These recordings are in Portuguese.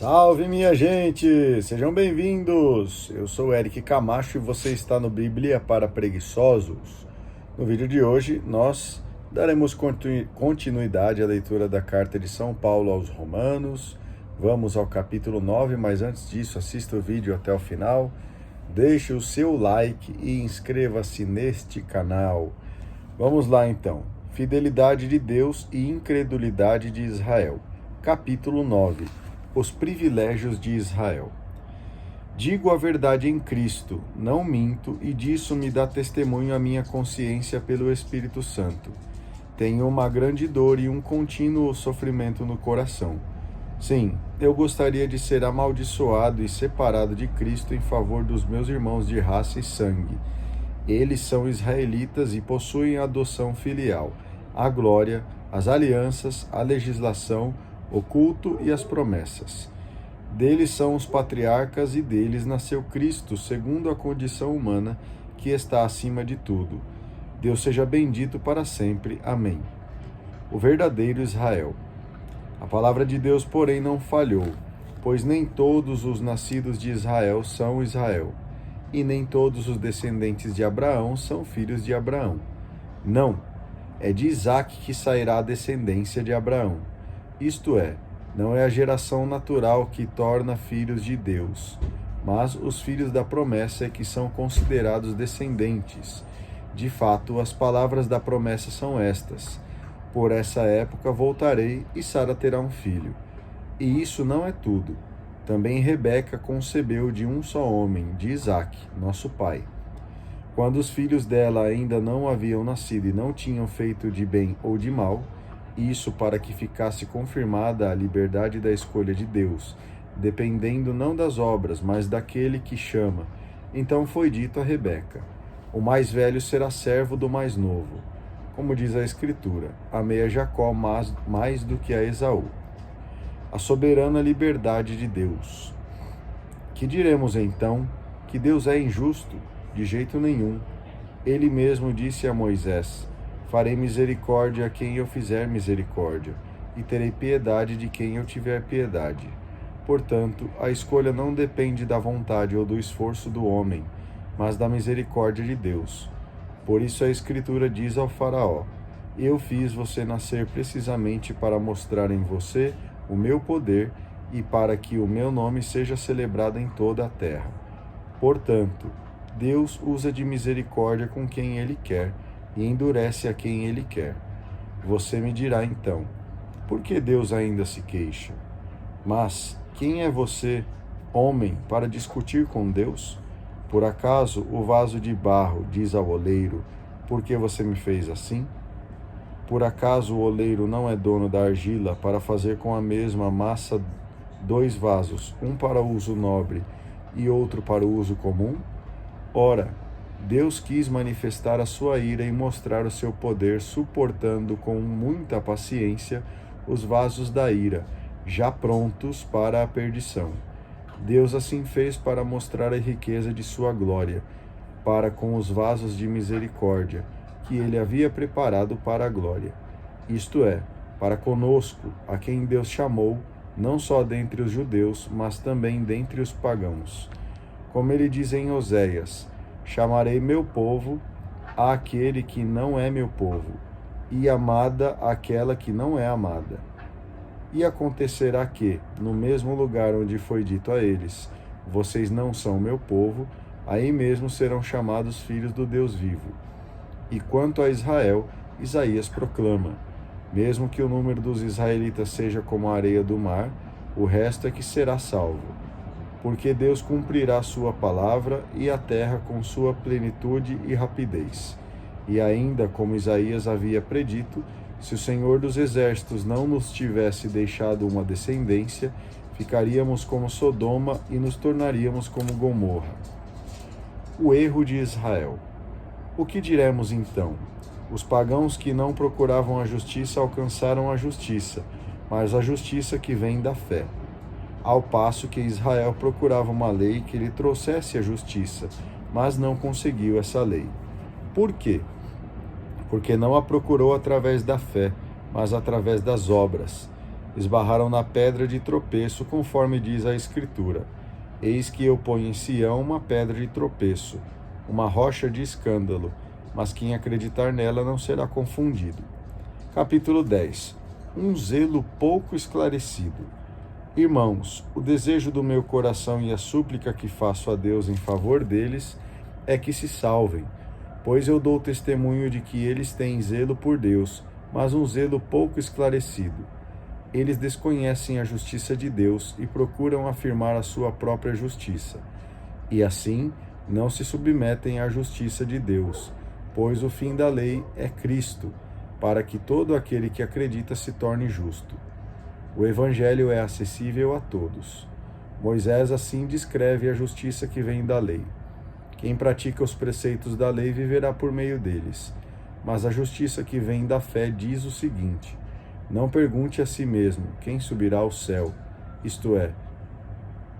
Salve, minha gente! Sejam bem-vindos! Eu sou Eric Camacho e você está no Bíblia para Preguiçosos. No vídeo de hoje, nós daremos continuidade à leitura da carta de São Paulo aos Romanos. Vamos ao capítulo 9, mas antes disso, assista o vídeo até o final. Deixe o seu like e inscreva-se neste canal. Vamos lá então. Fidelidade de Deus e incredulidade de Israel. Capítulo 9. Os privilégios de Israel. Digo a verdade em Cristo, não minto, e disso me dá testemunho a minha consciência pelo Espírito Santo. Tenho uma grande dor e um contínuo sofrimento no coração. Sim, eu gostaria de ser amaldiçoado e separado de Cristo em favor dos meus irmãos de raça e sangue. Eles são israelitas e possuem a adoção filial, a glória, as alianças, a legislação, o culto e as promessas. Deles são os patriarcas e deles nasceu Cristo, segundo a condição humana, que está acima de tudo. Deus seja bendito para sempre. Amém. O verdadeiro Israel. A palavra de Deus, porém, não falhou, pois nem todos os nascidos de Israel são Israel, e nem todos os descendentes de Abraão são filhos de Abraão. Não, é de Isaque que sairá a descendência de Abraão. Isto é, não é a geração natural que torna filhos de Deus, mas os filhos da promessa é que são considerados descendentes. De fato, as palavras da promessa são estas: por essa época voltarei e Sara terá um filho. E isso não é tudo. Também Rebeca concebeu de um só homem, de Isaque, nosso pai. Quando os filhos dela ainda não haviam nascido e não tinham feito de bem ou de mal, isso para que ficasse confirmada a liberdade da escolha de Deus, dependendo não das obras, mas daquele que chama. Então foi dito a Rebeca: o mais velho será servo do mais novo. Como diz a Escritura, amei a Jacó mais do que a Esaú. A soberana liberdade de Deus. Que diremos então? Que Deus é injusto? De jeito nenhum. Ele mesmo disse a Moisés: farei misericórdia a quem eu fizer misericórdia, e terei piedade de quem eu tiver piedade. Portanto, a escolha não depende da vontade ou do esforço do homem, mas da misericórdia de Deus. Por isso a Escritura diz ao Faraó: eu fiz você nascer precisamente para mostrar em você o meu poder e para que o meu nome seja celebrado em toda a terra. Portanto, Deus usa de misericórdia com quem Ele quer, e endurece a quem Ele quer. Você me dirá então: por que Deus ainda se queixa? Mas quem é você, homem, para discutir com Deus? Por acaso o vaso de barro diz ao oleiro: por que você me fez assim? Por acaso o oleiro não é dono da argila para fazer com a mesma massa 2 vasos, um para uso nobre e outro para o uso comum? Ora, Deus quis manifestar a sua ira e mostrar o seu poder, suportando com muita paciência os vasos da ira, já prontos para a perdição. Deus assim fez para mostrar a riqueza de sua glória, para com os vasos de misericórdia, que ele havia preparado para a glória. Isto é, para conosco, a quem Deus chamou, não só dentre os judeus, mas também dentre os pagãos. Como ele diz em Oséias: chamarei meu povo àquele que não é meu povo, e amada àquela que não é amada. E acontecerá que, no mesmo lugar onde foi dito a eles: vocês não são meu povo, aí mesmo serão chamados filhos do Deus vivo. E quanto a Israel, Isaías proclama: mesmo que o número dos israelitas seja como a areia do mar, o resto é que será salvo. Porque Deus cumprirá sua palavra e a terra com sua plenitude e rapidez. E ainda, como Isaías havia predito, se o Senhor dos Exércitos não nos tivesse deixado uma descendência, ficaríamos como Sodoma e nos tornaríamos como Gomorra. O erro de Israel. O que diremos então? Os pagãos que não procuravam a justiça alcançaram a justiça, mas a justiça que vem da fé. Ao passo que Israel procurava uma lei que lhe trouxesse a justiça, mas não conseguiu essa lei. Por quê? Porque não a procurou através da fé, mas através das obras. esbarraram na pedra de tropeço, conforme diz a Escritura: Eis que eu ponho em Sião uma pedra de tropeço, uma rocha de escândalo, mas quem acreditar nela não será confundido. Capítulo 10. Um zelo pouco esclarecido. Irmãos, o desejo do meu coração e a súplica que faço a Deus em favor deles é que se salvem, pois eu dou testemunho de que eles têm zelo por Deus, mas um zelo pouco esclarecido. Eles desconhecem a justiça de Deus e procuram afirmar a sua própria justiça. E assim, não se submetem à justiça de Deus, pois o fim da lei é Cristo, para que todo aquele que acredita se torne justo. O Evangelho é acessível a todos. Moisés assim descreve a justiça que vem da lei. Quem pratica os preceitos da lei viverá por meio deles. Mas a justiça que vem da fé diz o seguinte: não pergunte a si mesmo quem subirá ao céu, isto é,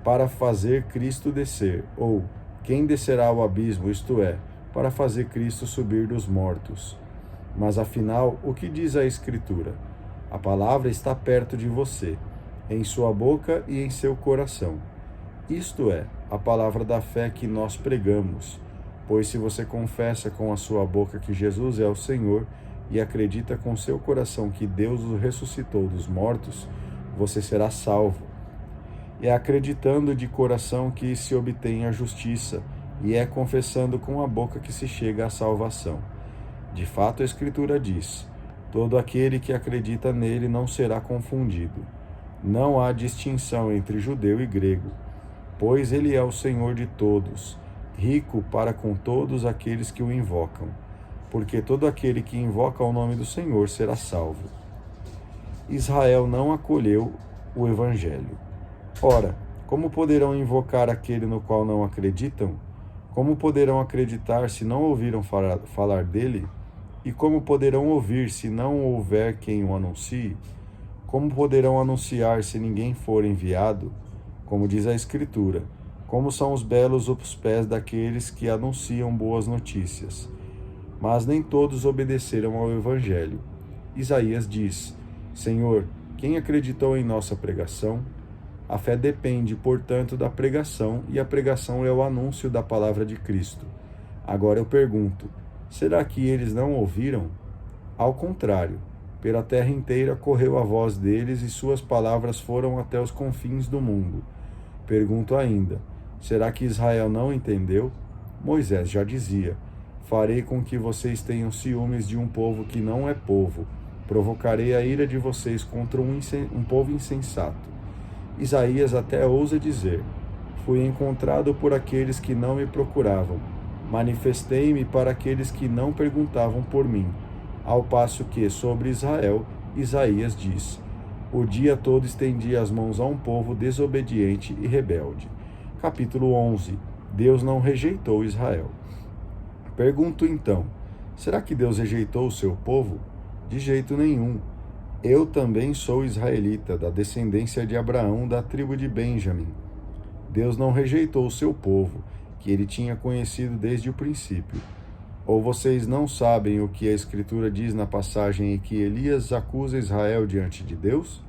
para fazer Cristo descer, ou quem descerá ao abismo, isto é, para fazer Cristo subir dos mortos. Mas afinal, o que diz a Escritura? A palavra está perto de você, em sua boca e em seu coração. Isto é, a palavra da fé que nós pregamos. Pois se você confessa com a sua boca que Jesus é o Senhor e acredita com seu coração que Deus o ressuscitou dos mortos, você será salvo. É acreditando de coração que se obtém a justiça, e é confessando com a boca que se chega à salvação. De fato, a Escritura diz: todo aquele que acredita nele não será confundido. Não há distinção entre judeu e grego, pois ele é o Senhor de todos, rico para com todos aqueles que o invocam. Porque todo aquele que invoca o nome do Senhor será salvo. Israel não acolheu o Evangelho. Ora, como poderão invocar aquele no qual não acreditam? Como poderão acreditar se não ouviram falar dele? E como poderão ouvir se não houver quem o anuncie? Como poderão anunciar se ninguém for enviado? Como diz a Escritura: como são os belos os pés daqueles que anunciam boas notícias. Mas nem todos obedeceram ao Evangelho. Isaías diz: Senhor, quem acreditou em nossa pregação? A fé depende, portanto, da pregação, e a pregação é o anúncio da palavra de Cristo. Agora eu pergunto: será que eles não ouviram? Ao contrário, pela terra inteira correu a voz deles e suas palavras foram até os confins do mundo. Pergunto ainda: será que Israel não entendeu? Moisés já dizia: farei com que vocês tenham ciúmes de um povo que não é povo. Provocarei a ira de vocês contra um povo insensato. Isaías até ousa dizer: fui encontrado por aqueles que não me procuravam. Manifestei-me para aqueles que não perguntavam por mim. Ao passo que, sobre Israel, Isaías diz: o dia todo estendi as mãos a um povo desobediente e rebelde. Capítulo 11. Deus não rejeitou Israel. Pergunto então: será que Deus rejeitou o seu povo? De jeito nenhum. Eu também sou israelita, da descendência de Abraão, da tribo de Benjamim. Deus não rejeitou o seu povo, que ele tinha conhecido desde o princípio. Ou vocês não sabem o que a Escritura diz na passagem em que Elias acusa Israel diante de Deus?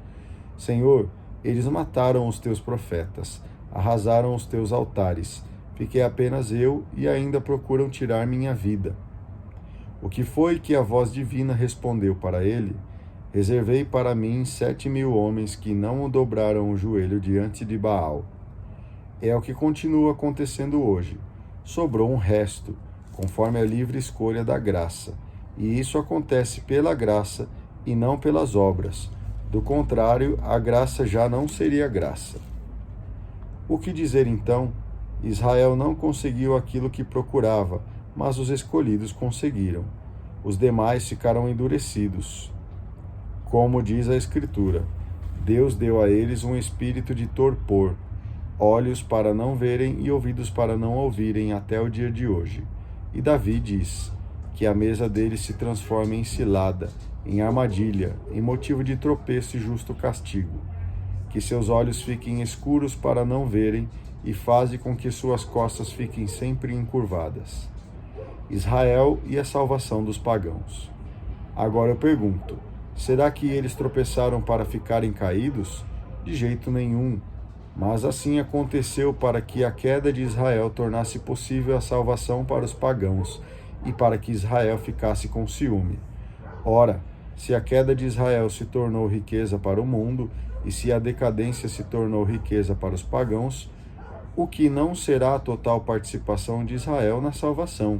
Senhor, eles mataram os teus profetas, arrasaram os teus altares. Fiquei apenas eu e ainda procuram tirar minha vida. O que foi que a voz divina respondeu para ele? Reservei para mim 7.000 homens que não dobraram o joelho diante de Baal. É o que continua acontecendo hoje. Sobrou um resto, conforme a livre escolha da graça. E isso acontece pela graça e não pelas obras. Do contrário, a graça já não seria graça. O que dizer então? Israel não conseguiu aquilo que procurava, mas os escolhidos conseguiram. Os demais ficaram endurecidos. Como diz a Escritura: Deus deu a eles um espírito de torpor, olhos para não verem e ouvidos para não ouvirem até o dia de hoje. E Davi diz que a mesa deles se transforma em cilada, em armadilha, em motivo de tropeço e justo castigo. Que seus olhos fiquem escuros para não verem e faze com que suas costas fiquem sempre encurvadas. Israel e a salvação dos pagãos. Agora eu pergunto: Será que eles tropeçaram para ficarem caídos? De jeito nenhum. Mas assim aconteceu para que a queda de Israel tornasse possível a salvação para os pagãos e para que Israel ficasse com ciúme. Ora, se a queda de Israel se tornou riqueza para o mundo, e se a decadência se tornou riqueza para os pagãos, o que não será a total participação de Israel na salvação?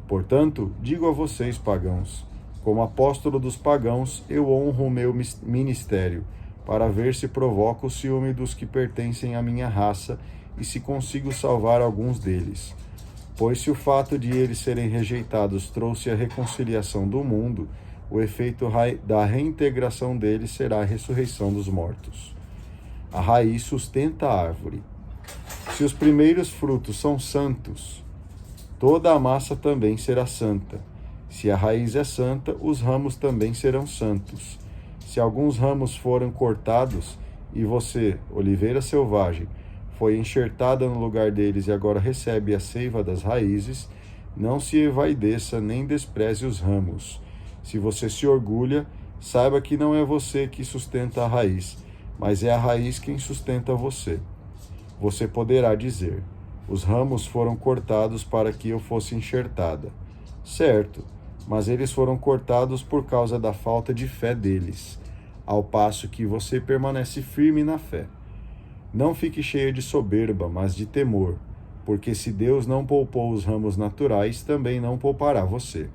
Portanto, digo a vocês, pagãos, como apóstolo dos pagãos, eu honro o meu ministério, para ver se provoco o ciúme dos que pertencem à minha raça e se consigo salvar alguns deles. Pois se o fato de eles serem rejeitados trouxe a reconciliação do mundo, o efeito da reintegração deles será a ressurreição dos mortos. A raiz sustenta a árvore. Se os primeiros frutos são santos, toda a massa também será santa. Se a raiz é santa, os ramos também serão santos. Se alguns ramos foram cortados, e você, oliveira selvagem, foi enxertada no lugar deles e agora recebe a seiva das raízes, não se envaideça nem despreze os ramos. Se você se orgulha, saiba que não é você que sustenta a raiz, mas é a raiz quem sustenta você. Você poderá dizer: os ramos foram cortados para que eu fosse enxertada. Certo, mas eles foram cortados por causa da falta de fé deles, ao passo que você permanece firme na fé. Não fique cheia de soberba, mas de temor, porque se Deus não poupou os ramos naturais, também não poupará você.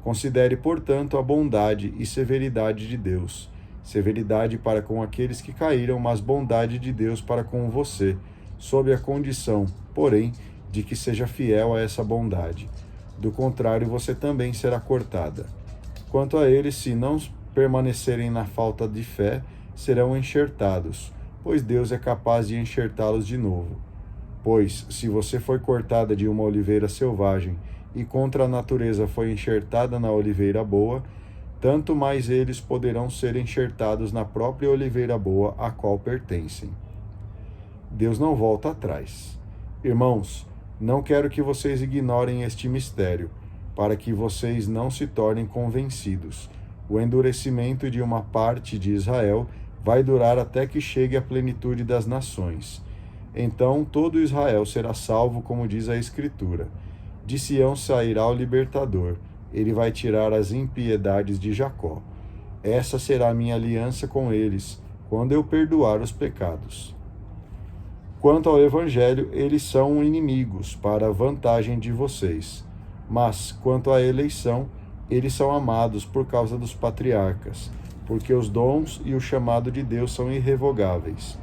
Considere, portanto, a bondade e severidade de Deus. Severidade para com aqueles que caíram, mas bondade de Deus para com você, sob a condição, porém, de que seja fiel a essa bondade. Do contrário, você também será cortada. Quanto a eles, se não permanecerem na falta de fé, serão enxertados, pois Deus é capaz de enxertá-los de novo. Pois, se você foi cortada de uma oliveira selvagem e contra a natureza foi enxertada na oliveira boa, tanto mais eles poderão ser enxertados na própria oliveira boa a qual pertencem. Deus não volta atrás. Irmãos, não quero que vocês ignorem este mistério, para que vocês não se tornem convencidos. O endurecimento de uma parte de Israel vai durar até que chegue a plenitude das nações. Então todo Israel será salvo, como diz a Escritura. De Sião sairá o libertador, ele vai tirar as impiedades de Jacó. Essa será a minha aliança com eles, quando eu perdoar os pecados. Quanto ao Evangelho, eles são inimigos para a vantagem de vocês. Mas, quanto à eleição, eles são amados por causa dos patriarcas, porque os dons e o chamado de Deus são irrevogáveis.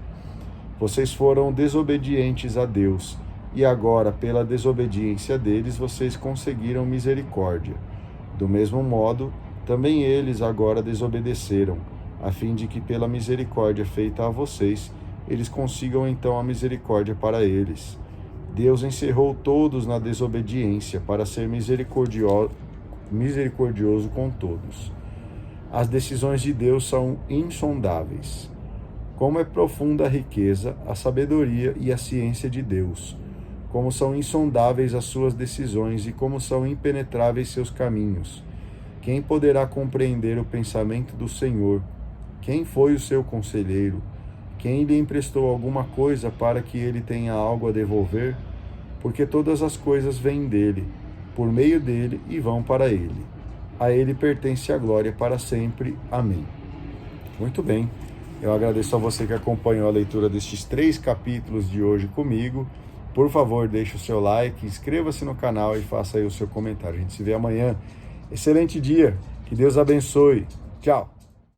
Vocês foram desobedientes a Deus, e agora, pela desobediência deles, vocês conseguiram misericórdia. Do mesmo modo, também eles agora desobedeceram, a fim de que, pela misericórdia feita a vocês, eles consigam então a misericórdia para eles. Deus encerrou todos na desobediência para ser misericordioso com todos. As decisões de Deus são insondáveis. Como é profunda a riqueza, a sabedoria e a ciência de Deus. Como são insondáveis as suas decisões e como são impenetráveis seus caminhos. Quem poderá compreender o pensamento do Senhor? Quem foi o seu conselheiro? Quem lhe emprestou alguma coisa para que ele tenha algo a devolver? Porque todas as coisas vêm dele, por meio dele e vão para ele. A ele pertence a glória para sempre. Amém. Muito bem. Eu agradeço a você que acompanhou a leitura destes 3 capítulos de hoje comigo. Por favor, deixe o seu like, inscreva-se no canal e faça aí o seu comentário. A gente se vê amanhã. Excelente dia. Que Deus abençoe. Tchau.